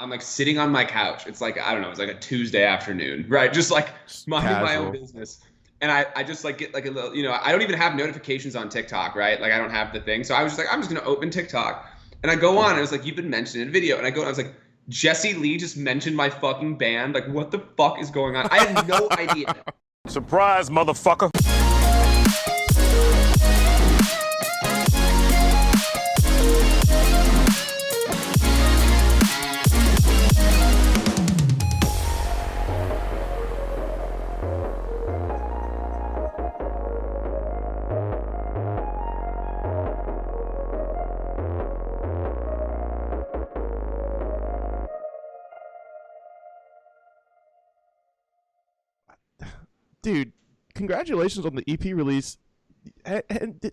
I'm like sitting on my couch. It's like, I don't know, it's like a Tuesday afternoon, right? Just like minding my own Casual. business. And I just like get like a little, I don't even have notifications on TikTok, right? Like I don't have the thing. So I was just like, I'm just gonna open TikTok. And I go on and it was like, you've been mentioned in a video. And I go and I was like, Jesse Lee just mentioned my fucking band. Like, what the fuck is going on? I had no idea. Surprise, motherfucker. Dude, congratulations on the EP release.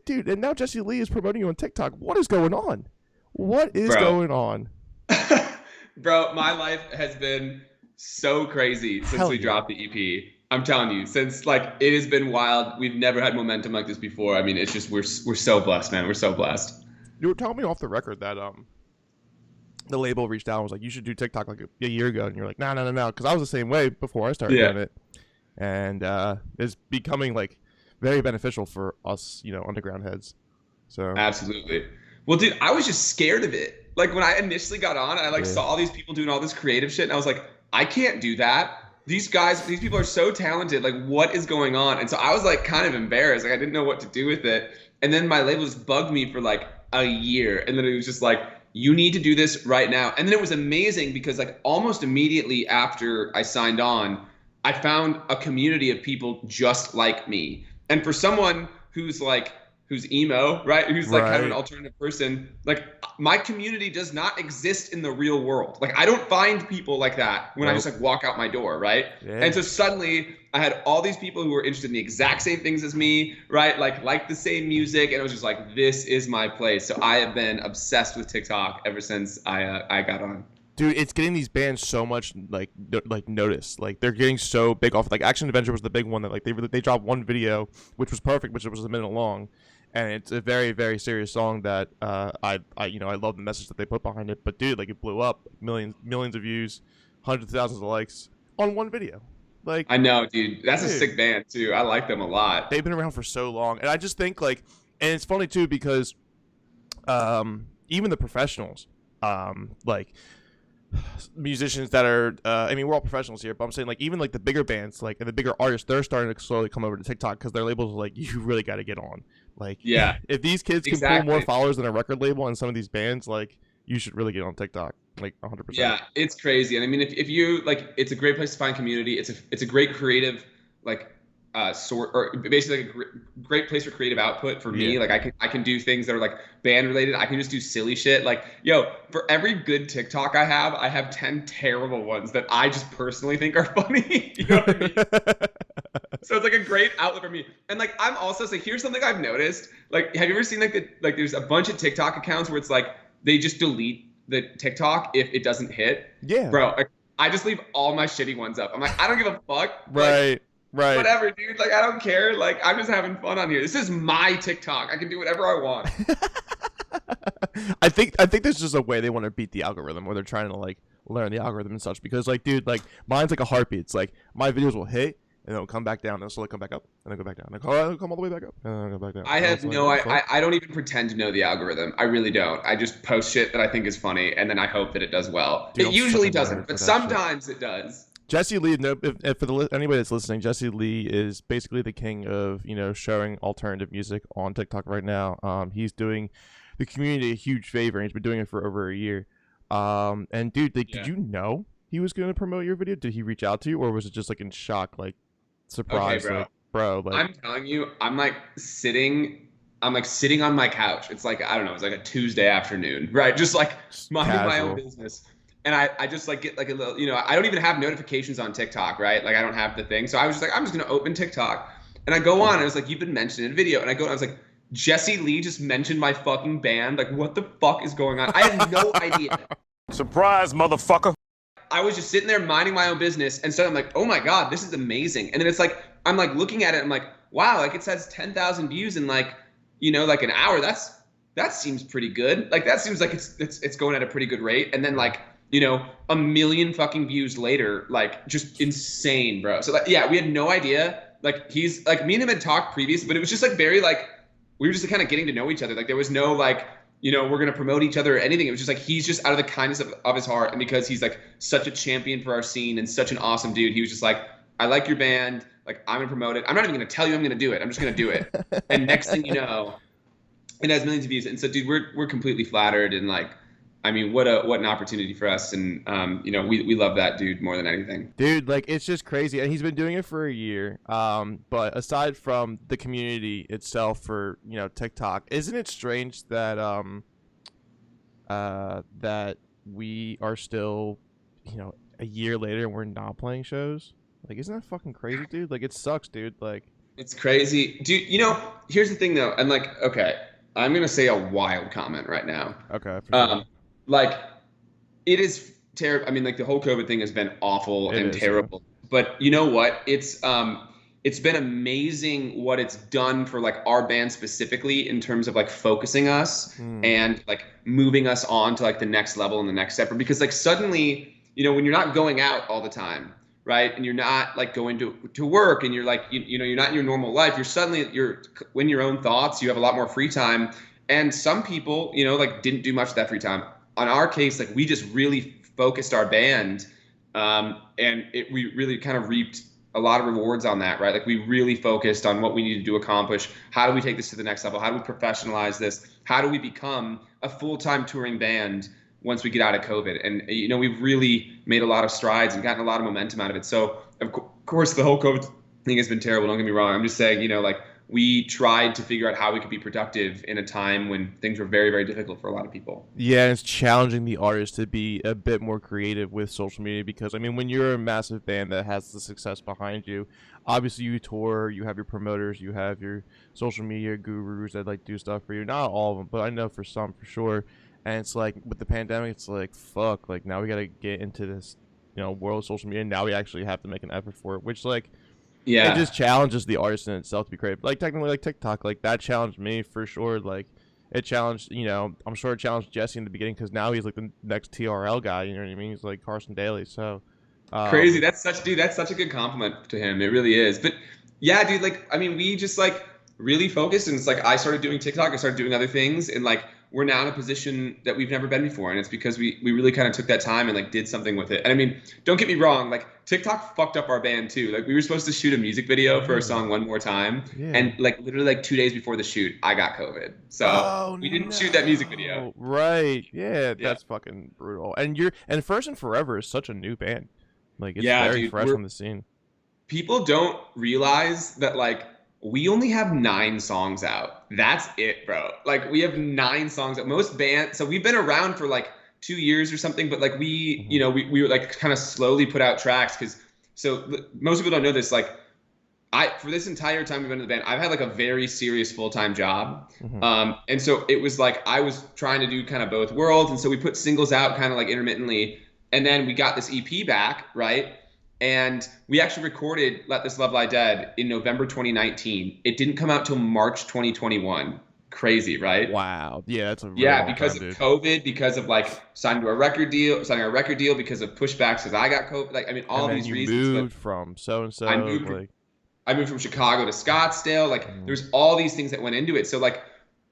Dude, and now Jesse Lee is promoting you on TikTok. What is going on? What is Bro. going on? Bro, my life has been so crazy since Hell we yeah. dropped the EP. I'm telling you, since like it has been wild. We've never had momentum like this before. I mean, it's just we're so blessed, man. We're so blessed. You were telling me off the record that the label reached out and was like, you should do TikTok like a year ago, and you're like, no, because I was the same way before I started Yeah. doing it, and it's becoming like very beneficial for us, underground heads. So Absolutely. Well, dude, I was just scared of it. Like when I initially got on, I like Yeah. saw all these people doing all this creative shit, and I was like, I can't do that. These people are so talented. Like, what is going on? And so I was like kind of embarrassed. Like I didn't know what to do with it. And then my label just bugged me for like a year. And then it was just like, you need to do this right now. And then it was amazing because like almost immediately after I signed on, I found a community of people just like me. And for someone who's emo, right? Who's like kind of an Right. alternative person, like my community does not exist in the real world. Like I don't find people like that when I just Nope. like walk out my door, right? Yeah. And so suddenly I had all these people who were interested in the exact same things as me, right? Like the same music, and it was just like, this is my place. So I have been obsessed with TikTok ever since I got on. Dude, it's getting these bands so much like notice. Like they're getting so big off. Like Action Adventure was the big one that like they dropped one video which was perfect, which was a minute long, and it's a very very serious song that I love the message that they put behind it. But dude, like it blew up, millions of views, hundreds of thousands of likes on one video. Like I know, dude. That's a Dude. sick band too. I like them a lot. they've been around for so long, and I just think like, and it's funny too because even the professionals, like musicians that are I mean we're all professionals here, but I'm saying like even like the bigger bands like and the bigger artists, they're starting to slowly come over to TikTok because their labels are like, you really got to get on. Like Yeah, if these kids can pull exactly. more followers than a record label and some of these bands, like you should really get on TikTok, like 100%. Yeah, it's crazy. And I mean, if you like, it's a great place to find community. It's a great creative like sort or basically like a great place for creative output for me. Yeah. Like I can do things that are like band related. I can just do silly shit. Like, yo, for every good TikTok I have 10 terrible ones that I just personally think are funny. You know what I mean? So it's like a great outlet for me. And like I'm also like, here's something I've noticed. Like, have you ever seen like there's a bunch of TikTok accounts where it's like they just delete the TikTok if it doesn't hit? Yeah. Bro, like, I just leave all my shitty ones up. I'm like, I don't give a fuck. Like, Right. Right. whatever, dude. Like, I don't care. Like, I'm just having fun on here. This is my TikTok. I can do whatever I want. I think there's just a way they want to beat the algorithm, where they're trying to like learn the algorithm and such. Because like, dude, like mine's like a heartbeat. It's like my videos will hit and they'll come back down, and they'll slowly come back up, and then go back down. Like, oh, they'll come all the way back up, and then go back down. I And have it's like, no, what the fuck? I don't even pretend to know the algorithm. I really don't. I just post shit that I think is funny, and then I hope that it does well. Dude, It I'm usually such a nerd doesn't, for but that shit. sometimes it does. Jesse Lee, no, if for anybody that's listening, Jesse Lee is basically the king of showing alternative music on TikTok right now. He's doing the community a huge favor, and he's been doing it for over a year. And dude, like, Yeah. did you know he was going to promote your video? Did he reach out to you, or was it just like in shock, like surprise, Okay, bro. like bro, like I'm telling you, I'm sitting on my couch. It's like, I don't know, it's like a Tuesday afternoon, right? Just like minding my own casual. business. And I just like get like a little, I don't even have notifications on TikTok, right? Like I don't have the thing. So I was just like, I'm just gonna open TikTok. And I go on and it was like, you've been mentioned in a video. And I go and I was like, Jesse Lee just mentioned my fucking band. Like, what the fuck is going on? I had no idea. Surprise, motherfucker. I was just sitting there minding my own business, and so I'm like, oh my God, this is amazing. And then it's like, I'm like looking at it, I'm like, wow, like it says 10,000 views in like like an hour. That seems pretty good. Like that seems like it's going at a pretty good rate. And then like a million fucking views later, like just insane, bro. So like, yeah, we had no idea. Like he's like me and him had talked previously, but it was just like very like we were just kind of getting to know each other. Like there was no like we're gonna promote each other or anything. It was just like he's just out of the kindness of his heart, and because he's like such a champion for our scene and such an awesome dude, he was just like, I like your band. Like I'm gonna promote it. I'm not even gonna tell you I'm gonna do it. I'm just gonna do it. And next thing you know, it has millions of views. And so, dude, we're completely flattered, and like, I mean, what an opportunity for us. And we love that dude more than anything. Dude, like it's just crazy, and he's been doing it for a year. But aside from the community itself for TikTok, isn't it strange that that we are still a year later and we're not playing shows? Like, isn't that fucking crazy, dude? Like, it sucks, dude. Like, it's crazy, dude. Here's the thing, though. And like, okay, I'm gonna say a wild comment right now. Okay. For sure. Like, it is terrible. I mean, like, the whole COVID thing has been awful and terrible. Yeah. But you know what? It's been amazing what it's done for like our band specifically in terms of like focusing us and like moving us on to like the next level and the next step. Because like suddenly, when you're not going out all the time, right? And you're not like going to work, and you're like, you're not in your normal life. You're in your own thoughts. You have a lot more free time. And some people, like didn't do much of that free time. On our case, like we just really focused our band, and we really kind of reaped a lot of rewards on that, right? Like we really focused on what we needed to accomplish. How do we take this to the next level? How do we professionalize this? How do we become a full-time touring band once we get out of COVID? And, we've really made a lot of strides and gotten a lot of momentum out of it. So, of course, the whole COVID thing has been terrible. Don't get me wrong. I'm just saying, like we tried to figure out how we could be productive in a time when things were very, very difficult for a lot of people. Yeah, and it's challenging the artist to be a bit more creative with social media because, I mean, when you're a massive band that has the success behind you, obviously you tour, you have your promoters, you have your social media gurus that like do stuff for you. Not all of them, but I know for some for sure. And it's like with the pandemic, it's like, fuck, like now we got to get into this, world of social media. And now we actually have to make an effort for it, which like, yeah, it just challenges the artist in itself to be creative. Like technically like TikTok, like that challenged me for sure. Like it challenged, I'm sure it challenged Jesse in the beginning because now he's like the next TRL guy. You know what I mean? He's like Carson Daly. So crazy. That's such a good compliment to him. It really is. But yeah, dude, like, I mean, we just like really focused, and it's like I started doing TikTok, I started doing other things, and like we're now in a position that we've never been before, and it's because we really kind of took that time and like did something with it. And I mean, don't get me wrong, like TikTok fucked up our band too. Like we were supposed to shoot a music video for our song One More Time, and like literally like 2 days before the shoot, I got COVID, so we didn't shoot that music video. Right? Yeah, that's fucking brutal. And First and Forever is such a new band. Like it's very fresh on the scene. People don't realize that like we only have 9 songs out. That's it, bro. Like we have 9 songs out. Most bands, so we've been around for like 2 years or something, but like we were like kind of slowly put out tracks most people don't know this. Like for this entire time we've been in the band, I've had like a very serious full-time job. And so it was like I was trying to do kind of both worlds. And so we put singles out kind of like intermittently. And then we got this EP back, right? And we actually recorded Let This Love Lie Dead in November 2019. It didn't come out till March 2021. Crazy, right? Wow. Yeah, that's a really long because time, of COVID, because of like signing a record deal, because of pushbacks, because I got COVID. Like, I mean, all these reasons. You moved from so-and-so. I moved from Chicago to Scottsdale. Like, there's all these things that went into it. So, like,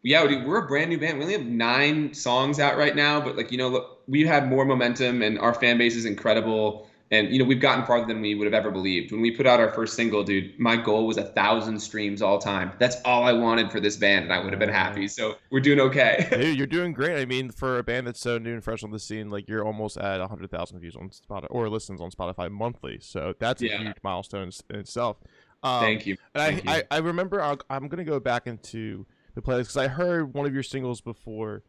yeah, dude, we're a brand new band. We only have 9 songs out right now, but like, look, we've had more momentum, and our fan base is incredible. And, we've gotten farther than we would have ever believed. When we put out our first single, dude, my goal was 1,000 streams all time. That's all I wanted for this band, and I would have been happy. So we're doing okay. Dude, you're doing great. I mean, for a band that's so new and fresh on the scene, like you're almost at 100,000 views on Spotify or listens on Spotify monthly. So that's a huge milestone in itself. Thank you. And I remember I'm going to go back into the playlist because I heard one of your singles before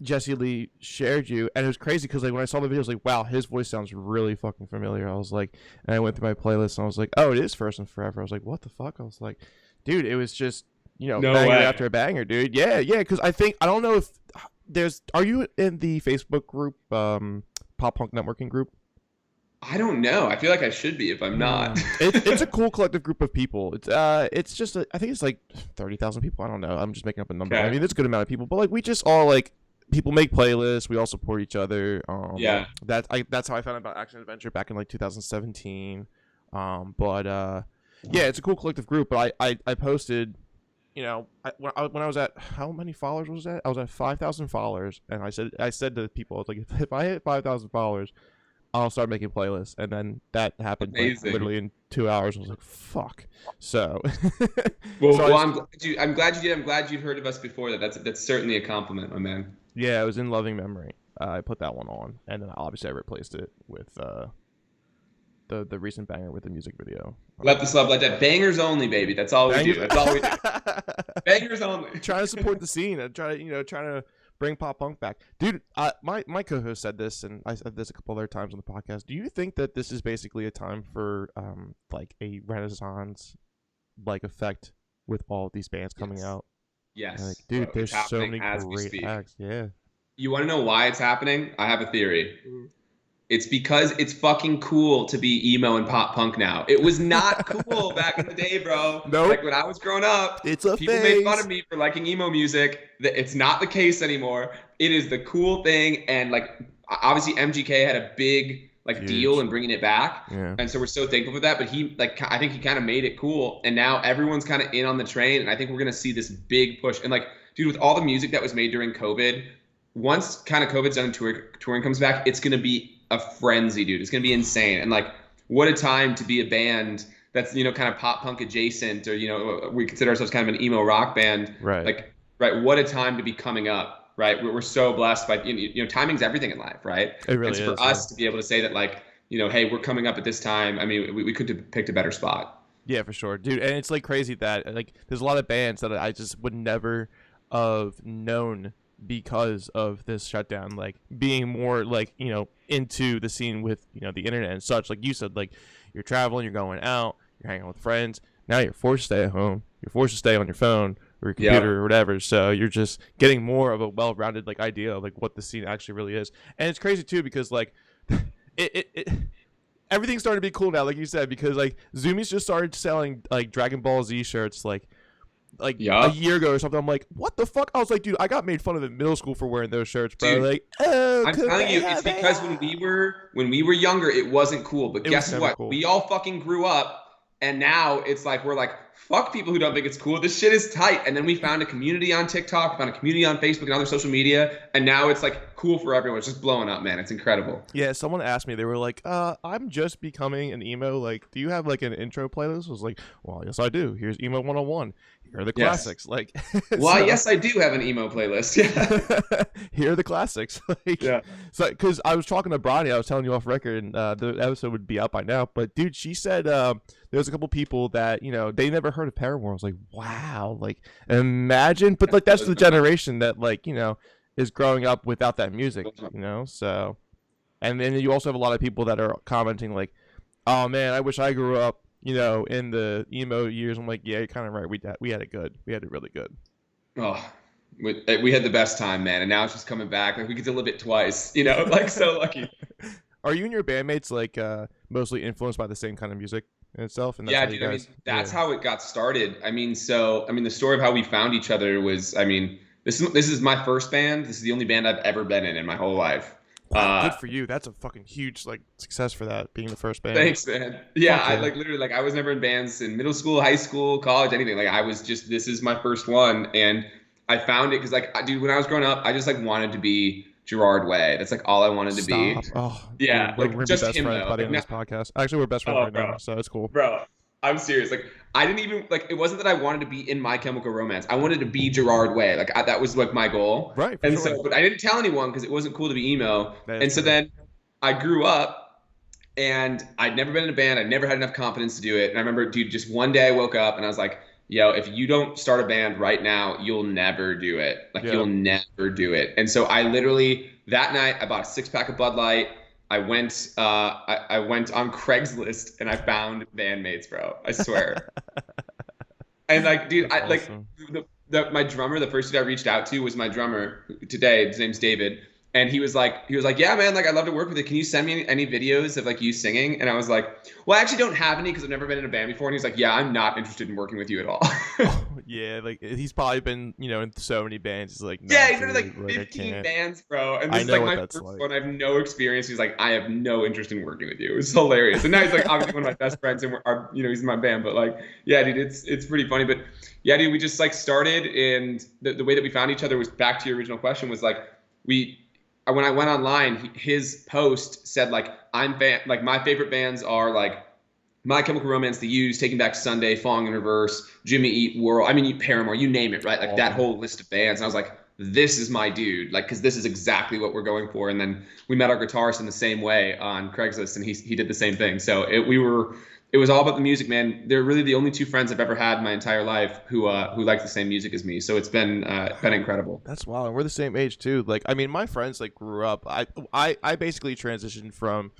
Jesse Lee shared you, and it was crazy because like when I saw the video, I was like, wow, his voice sounds really fucking familiar. I was like, and I went through my playlist and I was like, oh, it is First and Forever. I was like, what the fuck? I was like, dude, it was just banger after a banger, dude. Yeah, because I don't know if are you in the Facebook group, Pop Punk Networking group? I don't know. I feel like I should be if I'm not. It's a cool collective group of people. It's just I think it's like 30,000 people. I don't know. I'm just making up a number. Okay. I mean, it's a good amount of people, but like we just all like people make playlists. We all support each other. Yeah. That's how I found out about Action Adventure back in like 2017. Yeah, it's a cool collective group. But I posted, when I was at, how many followers was that? I was at 5,000 followers, and I said to people, I was like, if I hit 5,000 followers, I'll start making playlists. And then that happened like, literally in 2 hours. I was like, fuck. So I'm glad you did. I'm glad you'd heard of us before that. That's certainly a compliment, my man. Yeah, it was in loving memory. I put that one on, and then obviously I replaced it with the recent banger with the music video. Let the Love Let That. Bangers only, baby. That's all we do. That's all we do. Bangers only. Trying to support the scene and trying to bring pop punk back, dude. My co-host said this, and I said this a couple other times on the podcast. Do you think that this is basically a time for like a renaissance like effect with all of these bands coming out? Yes, like, dude, there's so many great acts. Yeah. You want to know why it's happening? I have a theory. It's because it's fucking cool to be emo and pop punk now. It was not cool back in the day, bro. Nope. Like when I was growing up, people made fun of me for liking emo music. It's not the case anymore. It is the cool thing, and like obviously MGK had a big deal in bringing it back, and so we're so thankful for that. But I think he kind of made it cool, and now everyone's kind of in on the train, and I think we're gonna see this big push. And like, dude, with all the music that was made during COVID, once kind of COVID's done and touring comes back, it's gonna be a frenzy, dude. It's gonna be insane. And like, what a time to be a band that's kind of pop punk adjacent, or we consider ourselves kind of an emo rock band, right? What a time to be coming up, right? We're so blessed by timing's everything in life, right? It really is. For us to be able to say that, like, hey, we're coming up at this time. I mean, we could have picked a better spot. Yeah, for sure, dude. And it's like crazy that like there's a lot of bands that I just would never have known because of this shutdown, like being more like into the scene with the internet and such. Like you said, like you're traveling, you're going out, you're hanging out with friends. Now you're forced to stay at home, you're forced to stay on your phone or your computer or whatever, so you're just getting more of a well-rounded like idea of like what the scene actually really is. And it's crazy too because like it everything's starting to be cool now, like you said, because like Zoomies just started selling like Dragon Ball Z shirts like a year ago or something. I'm like, what the fuck? I was like, dude, I got made fun of in middle school for wearing those shirts, bro. Dude, like, I'm telling you, it's because when we were younger, it wasn't cool. But guess what? Cool. We all fucking grew up, and now it's like we're like, fuck people who don't think it's cool. This shit is tight. And then we found a community on TikTok, we found a community on Facebook and other social media, and now it's like cool for everyone. It's just blowing up, man. It's incredible. Yeah, someone asked me, they were like, I'm just becoming an emo. Like, do you have like an intro playlist? I was like, well, yes, I do. Here's Emo 101. Here are the classics. Yes. Like, well, yes, I do have an emo playlist. Yeah. Here are the classics. Like, yeah. So, because I was talking to Bronny, I was telling you off record, and the episode would be out by now. But dude, she said there's a couple people that they never heard of Paramore. I was like, wow, like imagine. But like that's the generation that like is growing up without that music. So, and then you also have a lot of people that are commenting like, oh man, I wish I grew up in the emo years. I'm like, yeah, you're kind of right. We had it good. We had it really good. Oh, we had the best time, man. And now it's just coming back. Like we get to live it twice, like so lucky. Are you and your bandmates like mostly influenced by the same kind of music in itself? And that's yeah, dude. I mean, that's how it got started. I mean, the story of how we found each other was, this is my first band. This is the only band I've ever been in my whole life. Wow, good for you. That's a fucking huge like success for that, being the first band. Thanks, man. Yeah, I like literally like I was never in bands in middle school, high school, college, anything. Like I was just, this is my first one, and I found it because like, dude, when I was growing up, I just like wanted to be Gerard Way. That's like all I wanted to be. Oh, yeah, we're just best friends by the end of this podcast. Actually, we're best friends right now, so it's cool, bro. I'm serious. Like I didn't even like. It wasn't that I wanted to be in My Chemical Romance. I wanted to be Gerard Way. Like that was like my goal. Right. And so, but I didn't tell anyone because it wasn't cool to be emo. And so then I grew up, and I'd never been in a band. I never had enough confidence to do it. And I remember, dude, just one day I woke up and I was like, yo, if you don't start a band right now, you'll never do it. Like you'll never do it. And so I literally that night I bought a 6-pack of Bud Light. I went on Craigslist and I found bandmates, bro. I swear. And like, dude, I like my drummer. The first dude I reached out to was my drummer today. His name's David. And he was like, yeah, man, like I'd love to work with you. Can you send me any videos of like you singing? And I was like, well, I actually don't have any because I've never been in a band before. And he's like, yeah, I'm not interested in working with you at all. Yeah, like he's probably been, in so many bands. He's like, yeah, he's dude, been in like 15 bands, bro. And this is like my first one. I have no experience. He's like, I have no interest in working with you. It was hilarious. And now he's like obviously one of my best friends, and he's in my band. But like, yeah, dude, it's pretty funny. But yeah, dude, we just like started, and the way that we found each other was back to your original question was like when I went online, his post said like like my favorite bands are like My Chemical Romance, The Used, Taking Back Sunday, Falling in Reverse, Jimmy Eat World. I mean, Paramore, you name it, right? Like that whole list of bands. And I was like, this is my dude, like, because this is exactly what we're going for. And then we met our guitarist in the same way on Craigslist, and he did the same thing. So it was all about the music, man. They're really the only two friends I've ever had in my entire life who like the same music as me. So it's been incredible. That's wild. And we're the same age too. Like, I mean, my friends like grew up. I basically transitioned from,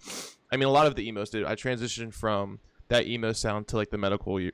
I mean, a lot of the emos did. I transitioned from that emo sound to like the metalcore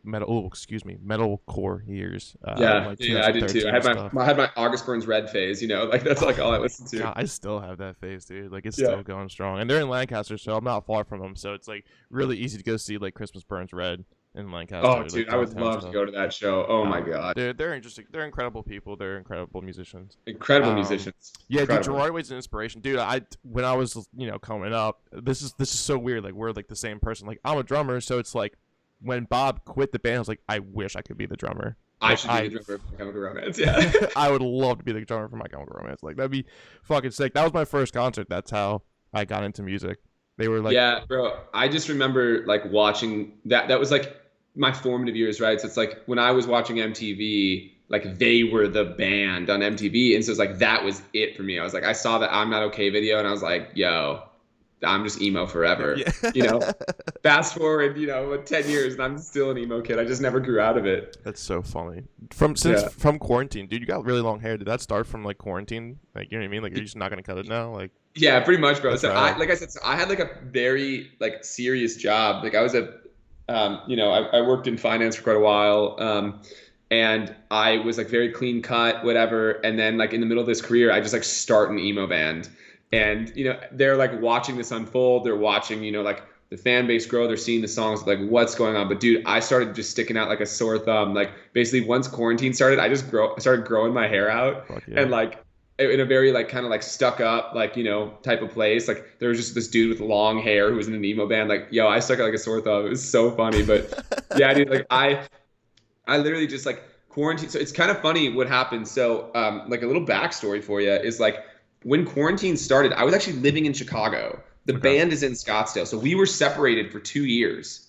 years. Yeah, I did too. I had my August Burns Red phase. Like that's like all I listened to. God, I still have that phase, dude. Like it's still going strong, and they're in Lancaster, so I'm not far from them. So it's like really easy to go see like Christmas Burns Red in Lancaster. Oh, dude, I would love to go to that show. Oh my god, they're interesting. They're incredible people. They're incredible musicians. Incredible musicians. Yeah, incredible. Dude, Gerard Way's an inspiration, dude. When I was coming up, this is so weird. Like we're like the same person. Like I'm a drummer, so it's like when Bob quit the band, I was like, I wish I could be the drummer. I should be the drummer for My Chemical Romance. Yeah, I would love to be the drummer for My Chemical Romance. Like that'd be fucking sick. That was my first concert. That's how I got into music. They were like, yeah, bro. I just remember like watching that. That was like my formative years, right? So it's like when I was watching MTV, like they were the band on MTV, and so it's like that was it for me. I was like, I saw that I'm Not Okay video, and I was like, yo, I'm just emo forever. Yeah. Fast forward, 10 years, and I'm still an emo kid. I just never grew out of it. That's so funny. From quarantine, dude, you got really long hair. Did that start from like quarantine? Like, you know what I mean? Like you're just not gonna cut it now? Like yeah, pretty much, bro. So like I said, I had like a very like serious job. Like I was I worked in finance for quite a while. And I was like very clean cut, whatever. And then like in the middle of this career, I just like start an emo band. And, they're like watching this unfold. They're watching, like the fan base grow. They're seeing the songs, like what's going on. But dude, I started just sticking out like a sore thumb. Like basically once quarantine started, I started growing my hair out. And like in a very like kind of like stuck up, like, type of place. Like there was just this dude with long hair who was in an emo band. Like, yo, I stuck out like a sore thumb. It was so funny. But yeah, dude, like I literally just like quarantine. So it's kind of funny what happened. So like a little backstory for you is like, when quarantine started, I was actually living in Chicago. The band is in Scottsdale. So we were separated for 2 years,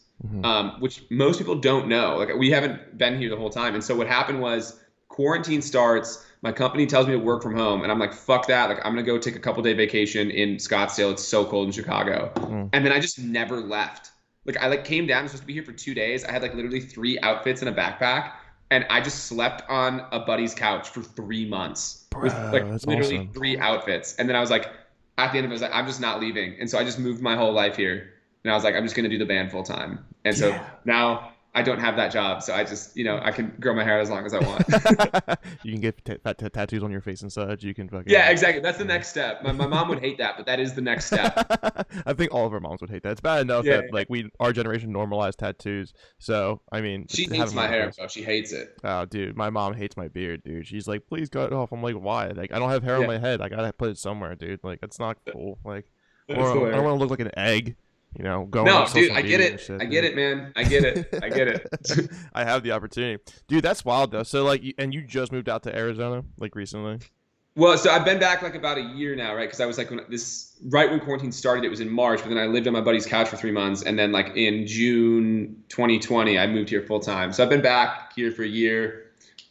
which most people don't know. Like we haven't been here the whole time. And so what happened was quarantine starts, my company tells me to work from home, and I'm like, fuck that. Like I'm going to go take a couple-day vacation in Scottsdale. It's so cold in Chicago. And then I just never left. Like I like came down, I was supposed to be here for 2 days. I had like literally 3 outfits and a backpack. And I just slept on a buddy's couch for 3 months with like literally awesome. 3 outfits. And then I was like, at the end of it, I was like, I'm just not leaving. And so I just moved my whole life here. And I was like, I'm just going to do the band full time. And so now I don't have that job. So I just, I can grow my hair as long as I want. You can get tattoos on your face and such. You can fucking. Yeah, exactly. That's the next step. My mom would hate that, but that is the next step. I think all of our moms would hate that. It's bad enough that like our generation normalized tattoos. So I mean, she hates my hair, bro. She hates it. Oh, dude, my mom hates my beard, dude. She's like, please cut it off. I'm like, why? Like, I don't have hair on my head. I gotta put it somewhere, dude. Like, that's not cool. Like, I don't want to look like an egg. Going no, dude, I get it. I get it, man. I get it. I get it. I have the opportunity. Dude, that's wild, though. So, like, and you just moved out to Arizona, like, recently? Well, so I've been back, like, about a year now, right? Because I was, like, right when quarantine started, it was in March. But then I lived on my buddy's couch for 3 months. And then, like, in June 2020, I moved here full time. So I've been back here for a year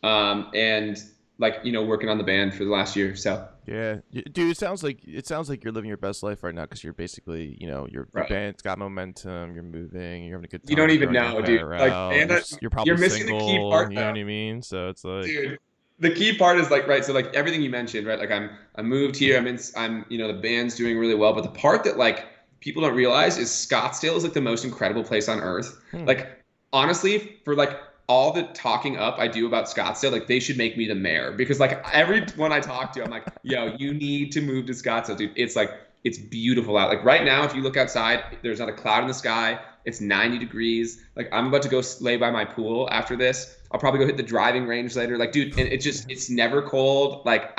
and, like, working on the band for the last year. So. Yeah, dude, it sounds like you're living your best life right now because you're basically, your band's got momentum, you're moving, you're having a good time. You don't even know, dude. Like, you're probably you're missing single, the key part. You know what I mean? So it's like, dude, the key part is like, right. So like everything you mentioned, right? Like I moved here. I'm the band's doing really well, but the part that like people don't realize is Scottsdale is like the most incredible place on earth. Like honestly, for like all the talking up I do about Scottsdale, like they should make me the mayor because like everyone I talk to, I'm like, yo, you need to move to Scottsdale, dude. It's like it's beautiful out. Like right now, if you look outside, there's not a cloud in the sky. It's 90 degrees. Like I'm about to go lay by my pool after this. I'll probably go hit the driving range later. Like, dude, and it's never cold. Like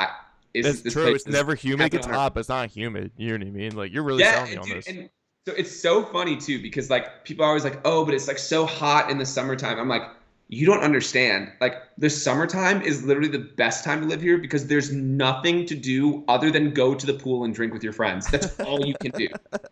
It's true. It's never humid. It gets hot, but it's not humid. You know what I mean? Like you're really selling me on this. And so it's so funny too because like people are always like, oh, but it's like so hot in the summertime. I'm like, you don't understand. Like the summertime is literally the best time to live here because there's nothing to do other than go to the pool and drink with your friends. That's all you can do.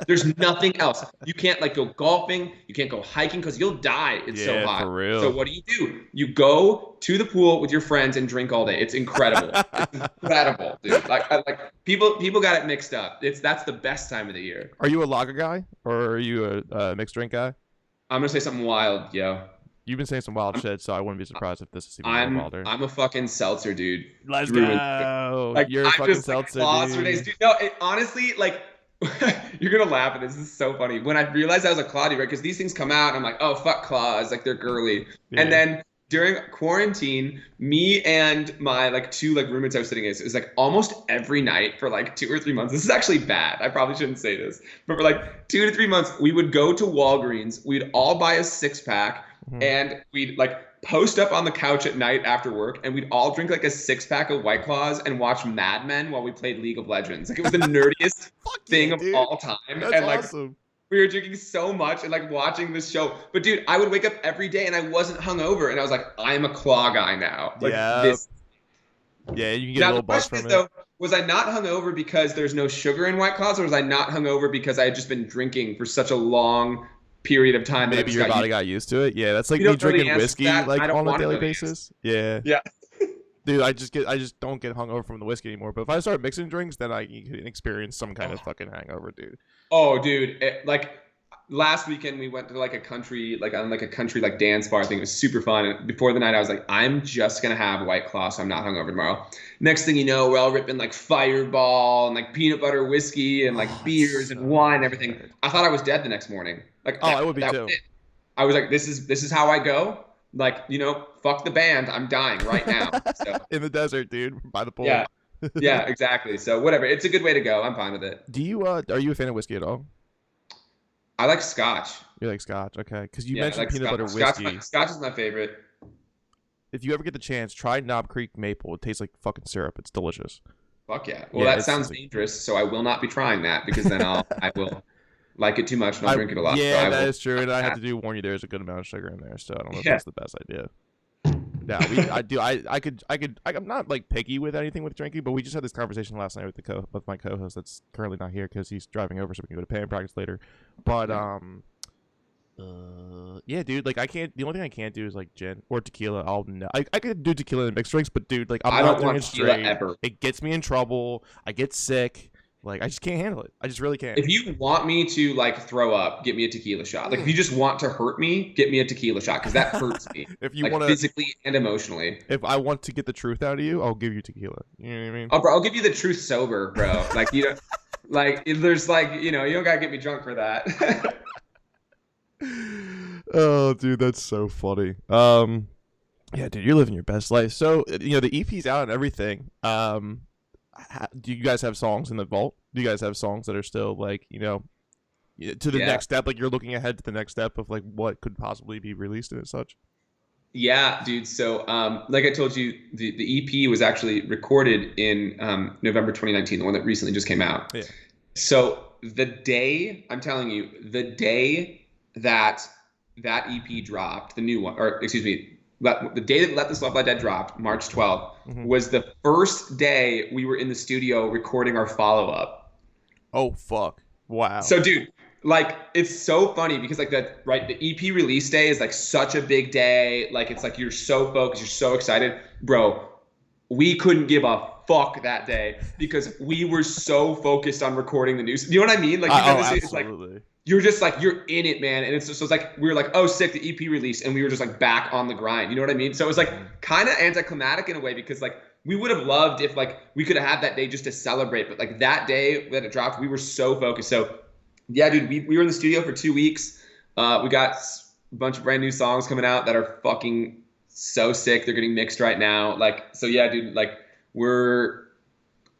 There's nothing else. You can't like go golfing. You can't go hiking because you'll die. It's so hot. For real. So what do? You go to the pool with your friends and drink all day. It's incredible. It's incredible, dude. Like people got it mixed up. That's the best time of the year. Are you a lager guy or are you a mixed drink guy? I'm gonna say something wild, yo. You've been saying some wild shit, so I wouldn't be surprised if this is even more wilder. I'm a fucking seltzer dude. Let's go. Like, You're a fucking seltzer dude. Dude. No, honestly, like, you're gonna laugh at this. This is so funny. When I realized I was a Claudie, right? Because these things come out, and I'm like, oh fuck claws, like they're girly. Yeah. And then during quarantine, me and my like two like roommates I was sitting in, it was like almost every night for like 2 or 3 months. This is actually bad. I probably shouldn't say this, but for like 2 to 3 months, we would go to Walgreens. We'd all buy a 6-pack. And we'd like post up on the couch at night after work and we'd all drink like a 6-pack of White Claws and watch Mad Men while we played League of Legends. Like it was the nerdiest thing of all time. That's and like awesome. We were drinking so much and like watching this show. But dude, I would wake up every day and I wasn't hungover and I was like, I'm a Claw guy now. Like this. Yeah, you can get a little buzz from it. Though, was I not hungover because there's no sugar in White Claws or was I not hungover because I had just been drinking for such a long period of time? Maybe your body got used to it. Yeah, that's like me drinking whiskey like on a daily basis. Yeah. Dude, I just don't get hungover from the whiskey anymore. But if I start mixing drinks, then I can experience some kind of fucking hangover, dude. Oh, dude, like last weekend we went to like a country dance bar thing. It was super fun. And before the night, I was like, I'm just gonna have White Claw, so I'm not hungover tomorrow. Next thing you know, we're all ripping like Fireball and like peanut butter whiskey and like beers and wine and everything. I thought I was dead the next morning. Like, I would be too. I was like, this is how I go. Like, fuck the band. I'm dying right now. So, in the desert, dude, by the pool. Yeah, exactly. So whatever. It's a good way to go. I'm fine with it. Do you are you a fan of whiskey at all? I like Scotch. You like Scotch, okay? Because you mentioned peanut butter whiskey. Scotch is my favorite. If you ever get the chance, try Knob Creek Maple. It tastes like fucking syrup. It's delicious. Fuck yeah. Well, that sounds dangerous, so I will not be trying that because then I will like it too much and I'll drink it a lot. Yeah, that is true. And I have to warn you, there's a good amount of sugar in there, so I don't know if that's the best idea. Yeah, I'm not like picky with anything with drinking, but we just had this conversation last night with my co-host that's currently not here because he's driving over, so we can go to band practice later. But yeah, dude, like the only thing I can't do is like gin or tequila. I could do tequila in mixed drinks, but dude, like I don't want tequila ever. It gets me in trouble. I get sick. Like I just can't handle it. I just really can't. If you want me to like throw up, get me a tequila shot. Like if you just want to hurt me, get me a tequila shot because that hurts me. If you want physically and emotionally. If I want to get the truth out of you, I'll give you tequila. You know what I mean? Oh, bro, I'll give you the truth sober, bro. Like like there's like you don't gotta get me drunk for that. Oh, dude, that's so funny. Yeah, dude, you're living your best life. So the EP's out and everything. Do you guys have songs in the vault? Do you guys have songs that are still like to the next step? Like you're looking ahead to the next step of like what could possibly be released and such. Yeah, dude. So like I told you, the EP was actually recorded in November 2019, the one that recently just came out. Yeah. So I'm telling you, the day that EP dropped, the new one, or excuse me, the day that Let This Love Lie Dead dropped, March 12th, was the first day we were in the studio recording our follow-up. Oh, fuck. Wow. So, dude, like, it's so funny because, like, the EP release day is, like, such a big day. Like, it's like you're so focused, you're so excited. Bro, we couldn't give a fuck that day because we were so focused on recording the news. You know what I mean? Like, it's like you're just like you're in it, man. And it's like we were like, oh, sick, the EP release, and we were just like back on the grind. You know what I mean? So it was like kind of anticlimactic in a way because like we would have loved if like we could have had that day just to celebrate, but like that day that it dropped, we were so focused. So yeah, dude, we were in the studio for 2 weeks. We got a bunch of brand new songs coming out that are fucking so sick. They're getting mixed right now. Like, so yeah, dude, like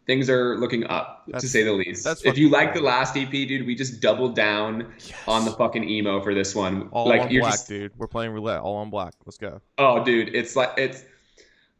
things are looking up, to say the least. If you like the last EP, dude, we just doubled down on the fucking emo for this one. All like, on black, dude. We're playing roulette. All on black. Let's go. Oh, dude, it's like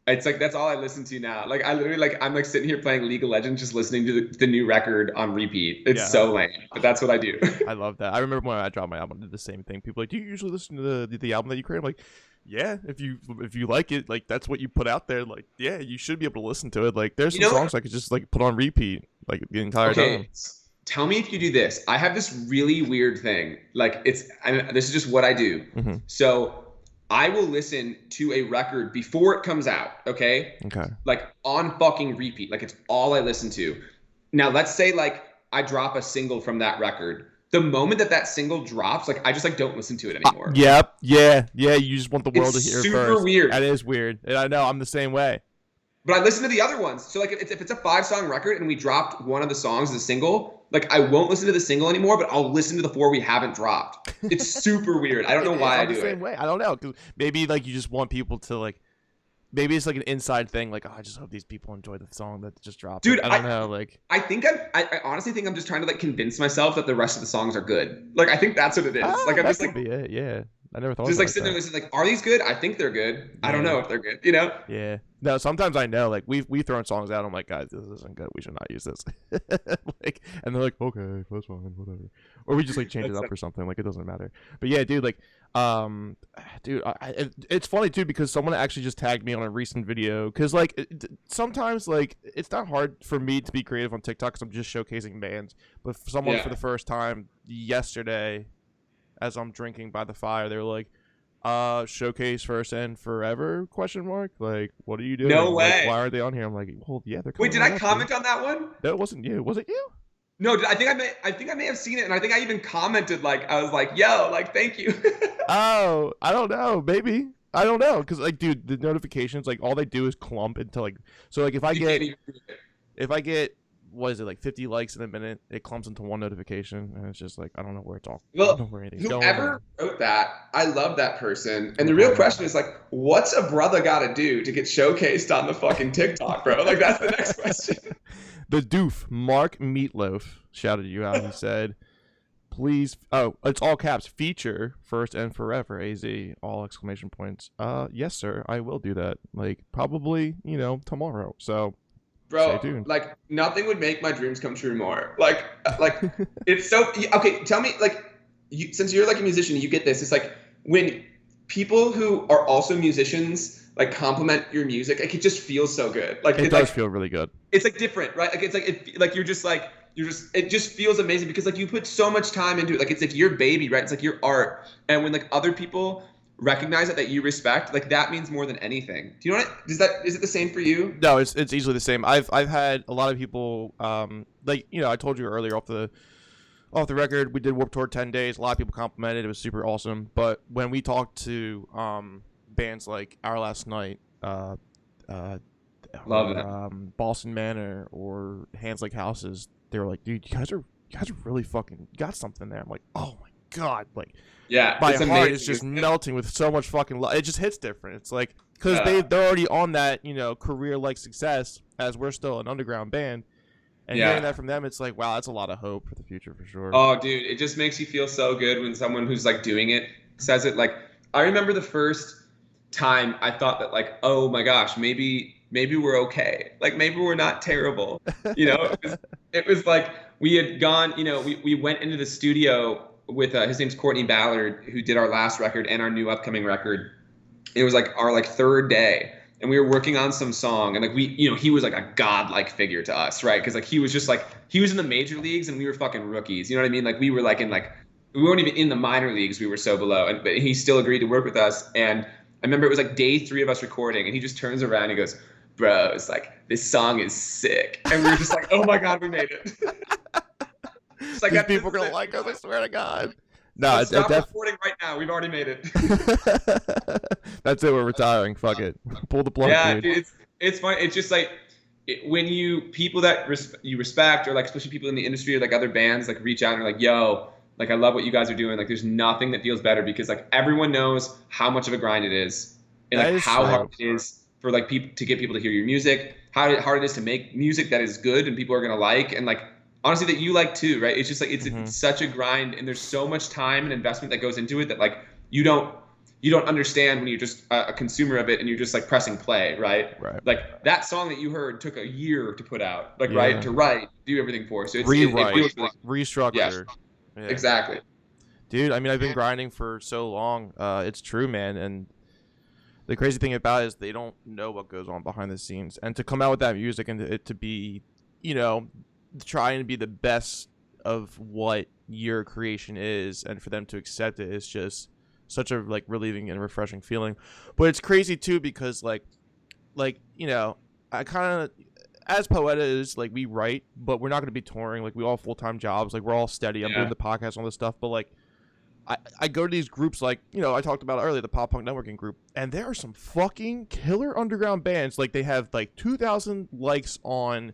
that's all I listen to now. Like, I literally, like, I'm like sitting here playing League of Legends, just listening to the new record on repeat. It's so lame, but that's what I do. I love that. I remember when I dropped my album, I did the same thing. People are like, do you usually listen to the album that you create? I'm like, yeah, if you like it, like that's what you put out there. Like, yeah, you should be able to listen to it. Like, there's some songs I could just like put on repeat like the entire time. Tell me if you do this. I have this really weird thing. Like, this is just what I do. Mm-hmm. So I will listen to a record before it comes out. Okay. Like, on fucking repeat. Like, it's all I listen to. Now, let's say like I drop a single from that record. The moment that single drops, like, I just like don't listen to it anymore. Yep. Yeah. You just want the world to hear it first. It's super weird. That is weird. And I know I'm the same way. But I listen to the other ones. So like, if it's a 5-song record and we dropped one of the songs as a single, like, I won't listen to the single anymore, but I'll listen to the 4 we haven't dropped. It's super weird. I don't know why I do it. I'm the same way. I don't know, because maybe like you just want people to like. Maybe it's like an inside thing, like, oh, I just hope these people enjoy the song that just dropped. Dude, I don't know, like. I honestly think I'm just trying to like convince myself that the rest of the songs are good. Like, I think that's what it is. Like, I'm just like, yeah. I never thought. Just like sitting there listening, like, are these good? I think they're good. Yeah. I don't know if they're good. You know? Yeah. No, sometimes I know. Like, we've thrown songs out. I'm like, guys, this isn't good. We should not use this. Like, and they're like, okay, that's fine, whatever. Or we just like change it up or something. Like, it doesn't matter. But yeah, dude, like, dude, it's funny too because someone actually just tagged me on a recent video. Because like, sometimes like it's not hard for me to be creative on TikTok because I'm just showcasing bands. But for someone for the first time yesterday, as I'm drinking by the fire, they were like, showcase first and forever ? Like, what are you doing? No way. Like, why are they on here? I'm like, well, yeah, they're. Wait, did I comment on that one? That wasn't you. Was it you? No, I think I may have seen it, and I think I even commented, like, I was like, yo, like, thank you. Oh, I don't know, maybe. I don't know, because like, dude, the notifications, like, all they do is clump into like, so like if I get what is it, like 50 likes in a minute, it clumps into one notification, and it's just like, I don't know where it's all. Well, whoever wrote that, I love that person, and the real question is like, what's a brother got to do to get showcased on the fucking TikTok, bro? Like, that's the next question. The doof, Mark Meatloaf, shouted you out. He said, please, oh, it's all caps, feature first and forever, AZ, all exclamation points. Yes, sir, I will do that. Like, probably, tomorrow. So, bro, like, nothing would make my dreams come true more. Like it's so, okay, tell me, like, since you're like a musician, you get this. It's like, when people who are also musicians like compliment your music, like, it just feels so good. Like, it does feel really good. It's like different, right? Like, it's like you're just it just feels amazing because like you put so much time into it. Like, it's like your baby, right? It's like your art. And when like other people recognize it, that you respect, like, that means more than anything. Do you know what? Is it the same for you? No, it's easily the same. I've had a lot of people, like, I told you earlier off the record, we did Warped Tour 10 days. A lot of people complimented. It was super awesome. But when we talked to bands like Our Last Night, love it, Boston Manor, or Hands Like Houses, they were like, dude, you guys are really fucking got something there. I'm like, oh my god, like, yeah, my heart is just melting with so much fucking love. It just hits different. It's like, because they're already on that, career like success, as we're still an underground band. And hearing that from them, it's like, wow, that's a lot of hope for the future for sure. Oh, dude, it just makes you feel so good when someone who's like doing it says it. Like, I remember the first time I thought that, like, oh my gosh, maybe we're okay. Like, maybe we're not terrible. It was like we had gone, we went into the studio with his name's Courtney Ballard, who did our last record and our new upcoming record. It was like our like third day, and we were working on some song, and like he was like a godlike figure to us, right? Because like he was in the major leagues and we were fucking rookies. You know what I mean? Like, we were like we weren't even in the minor leagues. We were so below, but he still agreed to work with us. And I remember it was like day 3 of us recording, and he just turns around and he goes, bro, it's like, this song is sick. And we were just like, oh my god, we made it. It's like, these people are gonna like us, I swear to god. No, stop recording right now. We've already made it. That's it. We're retiring. Fuck it. Pull the plug. Yeah, dude. It's fine. It's just like when people that you respect, or like especially people in the industry or like other bands, like reach out and are like, yo, like, I love what you guys are doing. Like, there's nothing that feels better, because like everyone knows how much of a grind it is, and That like is how true. hard it is for like people to get people to hear your music, how hard it is to make music that is good and people are gonna like, and like honestly that you like too, right? It's just like it's such a grind, and there's so much time and investment that goes into it that like you don't understand when you're just a consumer of it and you're just like pressing play, right? Right. Like that song that you heard took a year to put out, like Yeah. right, to write, do everything for. So it Rewrite, feels like restructure. Yeah. exactly. Dude, I mean, I've been grinding for so long. It's true, man. And the crazy thing about it is they don't know what goes on behind the scenes. And to come out with that music and it to be, you know, trying to be the best of what your creation is, and for them to accept it is just such a like relieving and refreshing feeling. But it's crazy too because like you know, I kind of, as Poeta is, like, we write, but we're not going to be touring. Like, we all have full-time jobs. Like, we're all steady. I'm doing the podcast and all this stuff. But, like, I go to these groups, like, you know, I talked about earlier, the Pop Punk Networking group, and there are some fucking killer underground bands. Like, they have, like, 2,000 likes on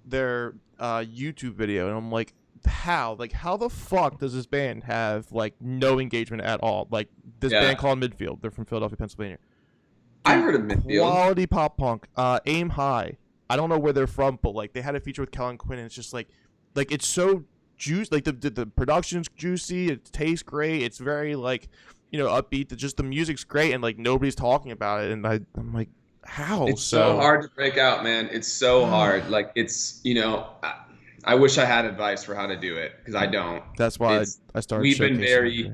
their YouTube video. And I'm like, how? Like, how the fuck does this band have, like, no engagement at all? Like, this band called Midfield. They're from Philadelphia, Pennsylvania. Dude, I heard of Midfield. Quality pop punk. Aim High. I don't know where they're from, but like they had a feature with Kehley and Quinn, and it's just like it's so juicy. Like the production's juicy. It tastes great. It's very like, you know, upbeat. Just the music's great, and like nobody's talking about it. And I'm like, how? It's so hard to break out, man. It's so hard. Like it's, you know, I wish I had advice for how to do it because I don't. That's why I started. We've been very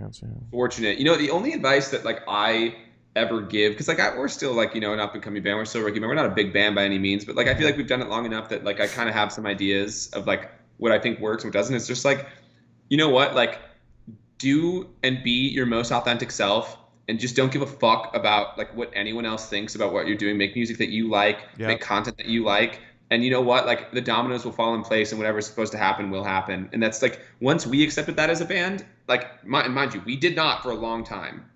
fortunate. You know, the only advice that like I ever give, because like we're still like, you know, an up and coming band, we're still rookie band, we're not a big band by any means, but like I feel like we've done it long enough that like I kind of have some ideas of like what I think works and what doesn't. It's just like, you know what, like do and be your most authentic self, and just don't give a fuck about like what anyone else thinks about what you're doing. Make music that you like, make content that you like, and you know what, like the dominoes will fall in place, and whatever's supposed to happen will happen. And that's like, once we accepted that as a band, like mind you, we did not for a long time.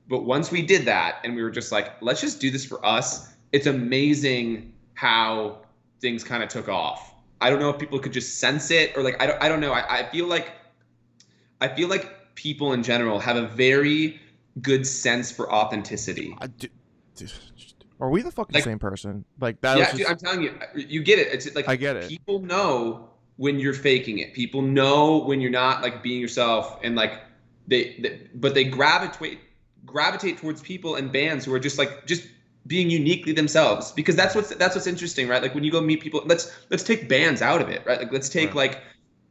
But once we did that and we were just like, let's just do this for us, it's amazing how things kind of took off. I don't know if people could just sense it, or like, I don't know. I feel like people in general have a very good sense for authenticity. Are we the fucking like, same person? Like that? Yeah, dude, I'm telling you, you get it. It's like, I get it. People know when you're faking it. People know when you're not like being yourself, and like but they gravitate towards people and bands who are just being uniquely themselves, because that's what's interesting, right? Like when you go meet people, let's take bands out of it, right? Like let's take like,